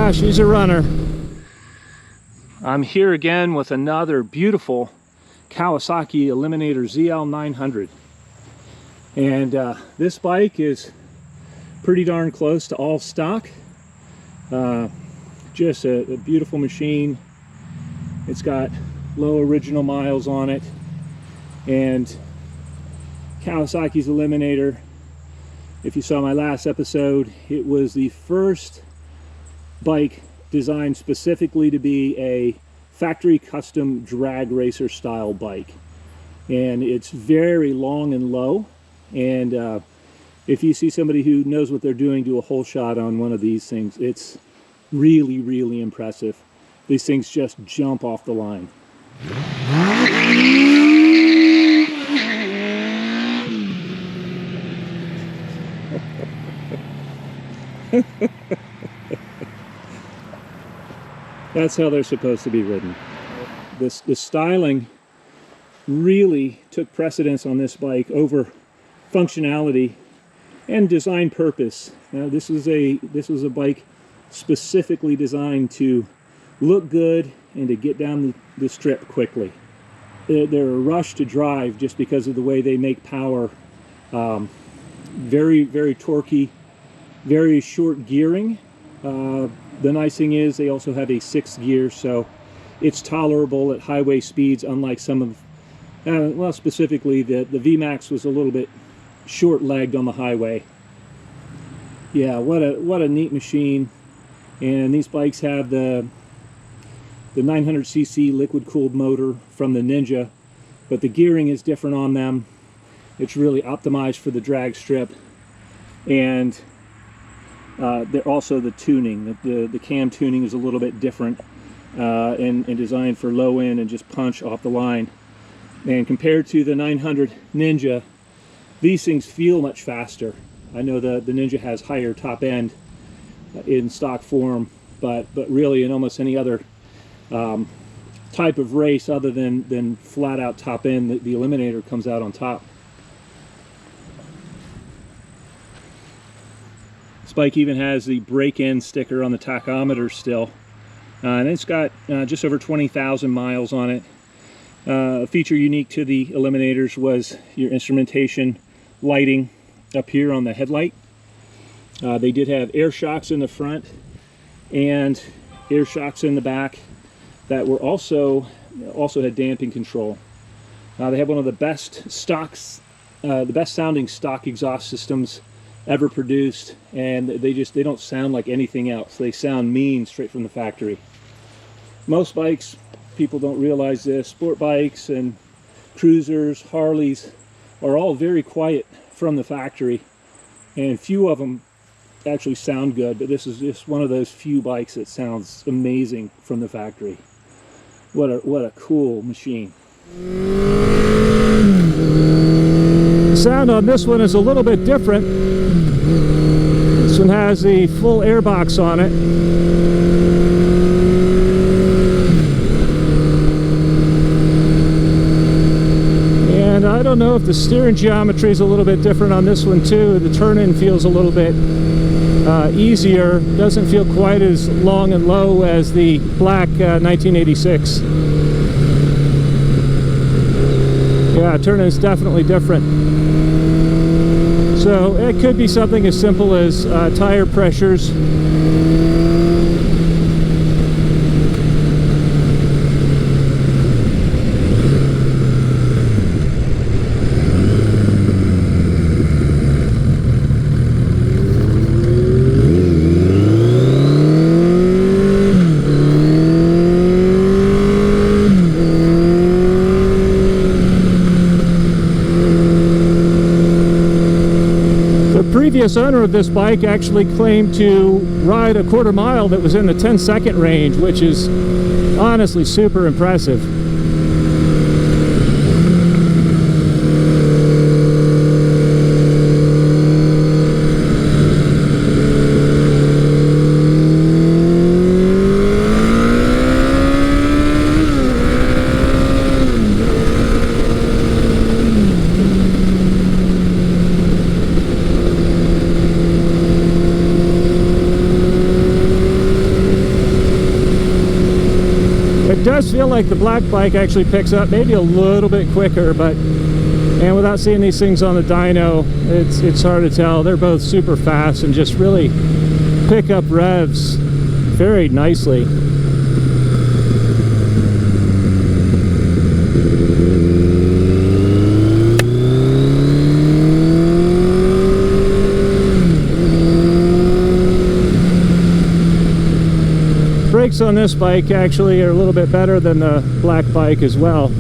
Yeah, she's a runner. I'm here again with another beautiful Kawasaki Eliminator ZL900. And this bike is pretty darn close to all stock. Just a beautiful machine. It's got low original miles on it. And Kawasaki's Eliminator, if you saw my last episode, it was the first bike designed specifically to be a factory custom drag racer style bike. And it's very long and low. And if you see somebody who knows what they're doing do a whole shot on one of these things, it's really, really impressive. These things just jump off the line. That's how they're supposed to be ridden. The styling really took precedence on this bike over functionality and design purpose. This was a bike specifically designed to look good and to get down the strip quickly. They're a rush to drive just because of the way they make power. Very, very torquey, very short gearing. The nice thing is they also have a 6th gear, so it's tolerable at highway speeds, unlike some of, well, specifically the VMAX was a little bit short-legged on the highway. Yeah, what a neat machine. And these bikes have the 900cc liquid-cooled motor from the Ninja, but the gearing is different on them. It's really optimized for the drag strip. And they're also the tuning. The cam tuning is a little bit different and designed for low end and just punch off the line. And compared to the 900 Ninja, these things feel much faster. I know the Ninja has higher top end in stock form, but really in almost any other type of race other than flat out top end, the Eliminator comes out on top. This bike even has the break-in sticker on the tachometer still, and it's got just over 20,000 miles on it. A feature unique to the Eliminators was your instrumentation lighting up here on the headlight. They did have air shocks in the front and air shocks in the back that were also had damping control. They have one of the best stocks, the best sounding stock exhaust systems ever produced, and they don't sound like anything else. They sound mean straight from the factory. Most bikes, people don't realize this, sport bikes and cruisers, Harleys are all very quiet from the factory, and few of them actually sound good, but this is just one of those few bikes that sounds amazing from the factory. What a cool machine. The sound on this one is a little bit different. This one has the full airbox on it. And I don't know if the steering geometry is a little bit different on this one too. The turn-in feels a little bit easier. Doesn't feel quite as long and low as the black 1986. Yeah, turn-in is definitely different. So it could be something as simple as tire pressures. Previous owner of this bike actually claimed to ride a quarter mile that was in the 10-second range, which is honestly super impressive. like the black bike actually picks up maybe a little bit quicker, but and without seeing these things on the dyno, it's hard to tell. They're both super fast and just really pick up revs very nicely. Brakes on this bike actually are a little bit better than the black bike as well.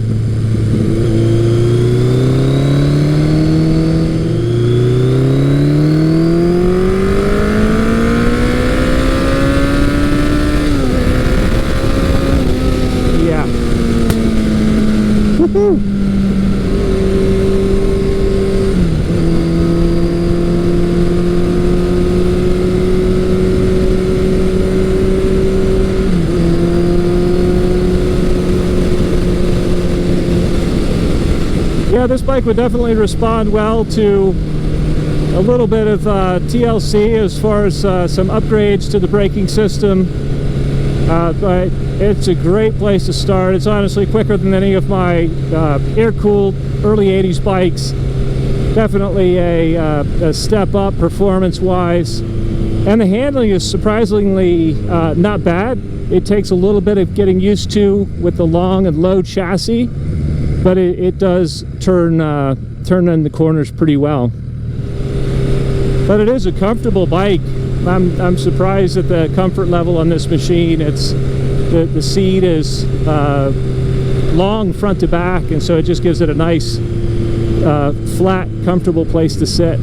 Yeah. Woohoo! Yeah, this bike would definitely respond well to a little bit of TLC as far as some upgrades to the braking system, but it's a great place to start. It's honestly quicker than any of my air-cooled early 80s bikes. Definitely a step up performance-wise, and the handling is surprisingly not bad. It takes a little bit of getting used to with the long and low chassis, but it does turn in the corners pretty well. But it is a comfortable bike. I'm surprised at the comfort level on this machine. It's the seat is long front to back, and so it just gives it a nice flat, comfortable place to sit.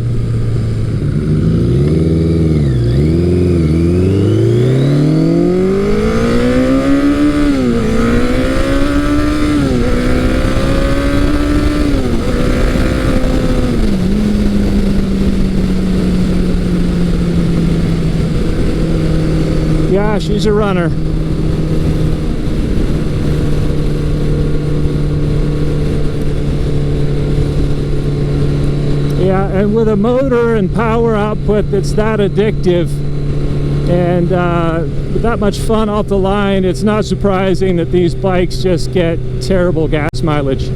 Yeah, she's a runner. Yeah, and with a motor and power output that's that addictive and with that much fun off the line, it's not surprising that these bikes just get terrible gas mileage.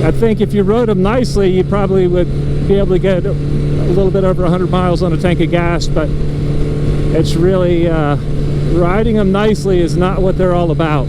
I think if you rode them nicely, you probably would be able to get a little bit over 100 miles on a tank of gas, but it's really riding them nicely is not what they're all about.